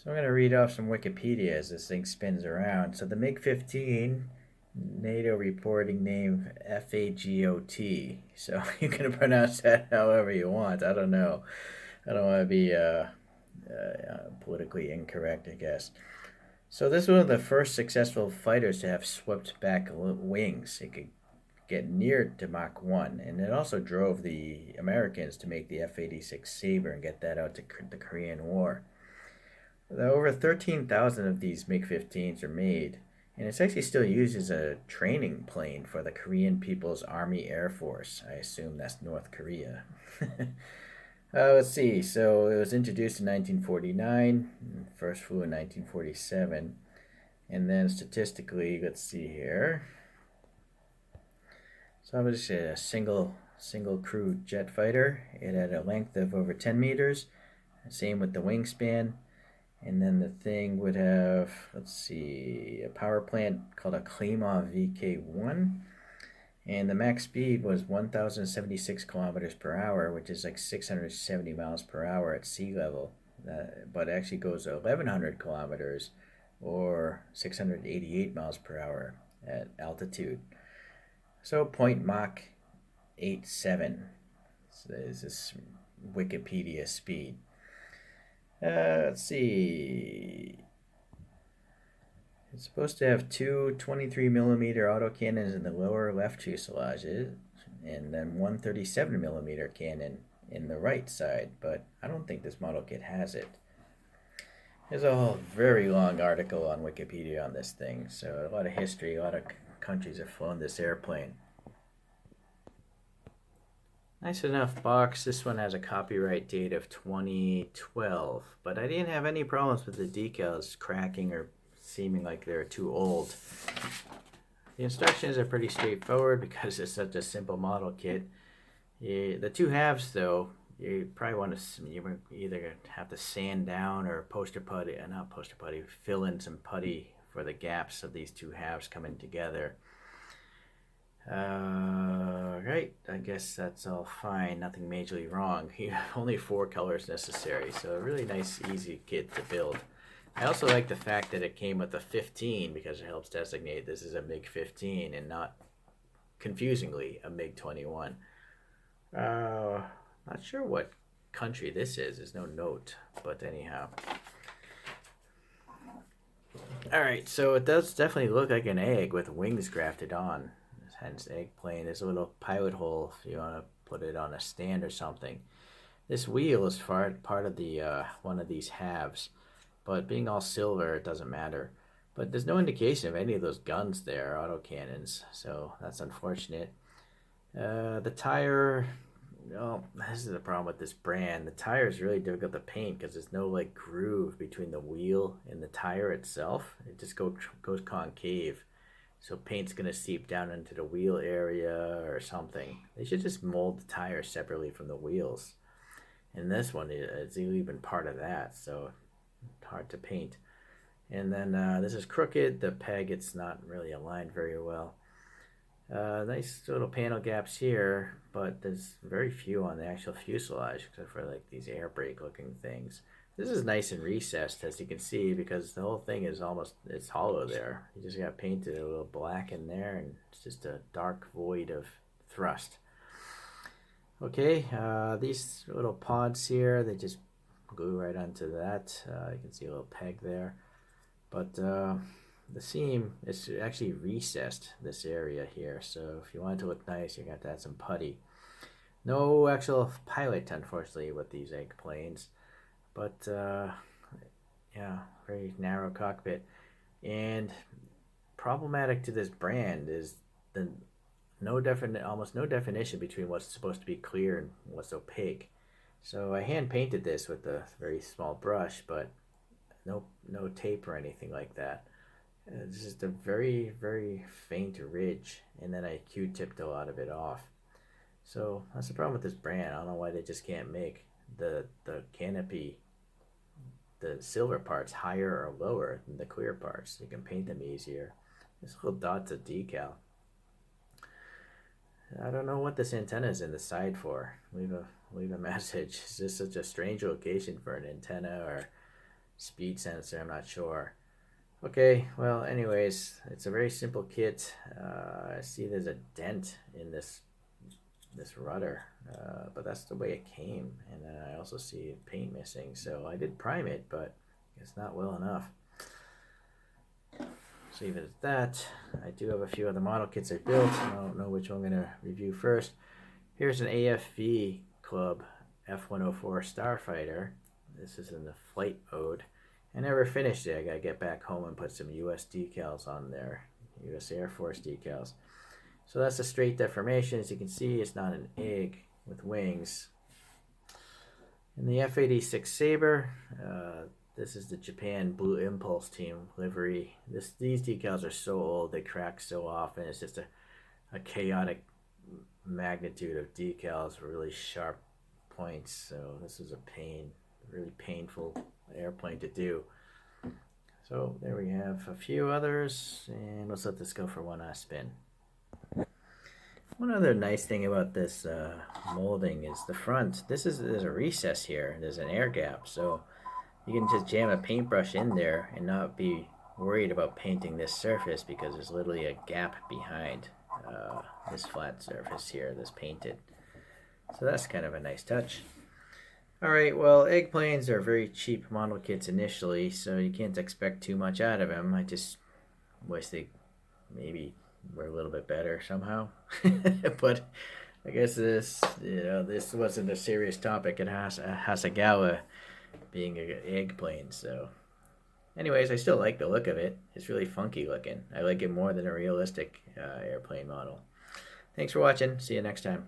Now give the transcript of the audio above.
So I'm going to read off some Wikipedia as this thing spins around. So the MiG-15, NATO reporting name FAGOT. So you can pronounce that however you want. I don't know. I don't want to be politically incorrect, I guess. So this was one of the first successful fighters to have swept back wings. It could get near to Mach 1, and it also drove the Americans to make the F-86 Sabre and get that out to the Korean War. Over 13,000 of these MiG-15s are made, and it's actually still used as a training plane for the Korean People's Army Air Force. I assume that's North Korea. Let's see. So it was introduced in 1949, first flew in 1947, and then statistically, let's see here. So I was a single crew jet fighter. It had a length of over 10 meters. Same with the wingspan. And then the thing would have, let's see, a power plant called a Klima VK1. And the max speed was 1,076 kilometers per hour, which is like 670 miles per hour at sea level. But it actually goes to 1,100 kilometers or 688 miles per hour at altitude. So point Mach 87 is this Wikipedia speed. Let's see. It's supposed to have two 23 millimeter autocannons in the lower left fuselage, and then one 37 millimeter cannon in the right side, but I don't think this model kit has it. There's a very long article on Wikipedia on this thing, so a lot of history, a lot of countries have flown this airplane. Nice enough box. This one has a copyright date of 2012, but I didn't have any problems with the decals cracking or seeming like they're too old. The instructions are pretty straightforward because it's such a simple model kit. The two halves, though, you probably want to either have to sand down or fill in some putty for the gaps of these two halves coming together. Right, I guess that's all fine. Nothing majorly wrong. Only 4 colors necessary, so a really nice, easy kit to build. I also like the fact that it came with a 15 because it helps designate this is a Mig-15 and not, confusingly, a Mig-21. Not sure what country this is. There's no note, but anyhow. Alright, so it does definitely look like an egg with wings grafted on. Hence eggplane. There's a little pilot hole if you want to put it on a stand or something. This wheel is part of the one of these halves, but being all silver, it doesn't matter. But there's no indication of any of those guns there, autocannons, so that's unfortunate. The tire, well, this is the problem with this brand. The tire is really difficult to paint because there's no like groove between the wheel and the tire itself. It just goes concave. So paint's going to seep down into the wheel area or something. They should just mold the tires separately from the wheels. And this one is even part of that, so hard to paint. And then this is crooked. The peg, it's not really aligned very well. Nice little panel gaps here, but there's very few on the actual fuselage except for like these air brake looking things. This is nice and recessed, as you can see, because the whole thing is it's hollow there. You just got painted a little black in there, and it's just a dark void of thrust. Okay, these little pods here, they just glue right onto that. You can see a little peg there. But the seam is actually recessed, this area here. So if you want it to look nice, you got to add some putty. No actual pilot, unfortunately, with these egg planes. But yeah, very narrow cockpit. And problematic to this brand is the almost no definition between what's supposed to be clear and what's opaque. So I hand painted this with a very small brush, but no tape or anything like that. It's just a very, very faint ridge, and then I Q-tipped a lot of it off. So that's the problem with this brand. I don't know why they just can't make the canopy, the silver parts, higher or lower than the clear parts. You can paint them easier. There's little dots of decal. I don't know what this antenna is in the side for. Leave a message. Is this such a strange location for an antenna or speed sensor, I'm not sure. Okay, well, anyways, it's a very simple kit. I see there's a dent in this rudder, but that's the way it came. And then I also see paint missing, so I did prime it, but it's not well enough. So leave it at that. I do have a few other model kits I built. I don't know which one I'm going to review first. Here's an AFV Club F104 Starfighter. This is in the flight mode. I never finished it. I gotta get back home and put some US decals on there. US Air Force decals. So that's a straight deformation. As you can see, it's not an egg with wings. And the F-86 Sabre, this is the Japan Blue Impulse Team livery. These decals are so old, they crack so often. It's just a chaotic magnitude of decals, really sharp points. So this is a pain, really painful airplane to do. So there we have a few others, and let's let this go for one last spin. One other nice thing about this molding is the front. There's a recess here. There's an air gap, so you can just jam a paintbrush in there and not be worried about painting this surface, because there's literally a gap behind this flat surface here that's painted. So that's kind of a nice touch. Alright, well, eggplanes are very cheap model kits initially, so you can't expect too much out of them. I just wish they maybe were a little bit better somehow. But I guess this wasn't a serious topic at Hasegawa being an eggplane, so... Anyways, I still like the look of it. It's really funky looking. I like it more than a realistic airplane model. Thanks for watching. See you next time.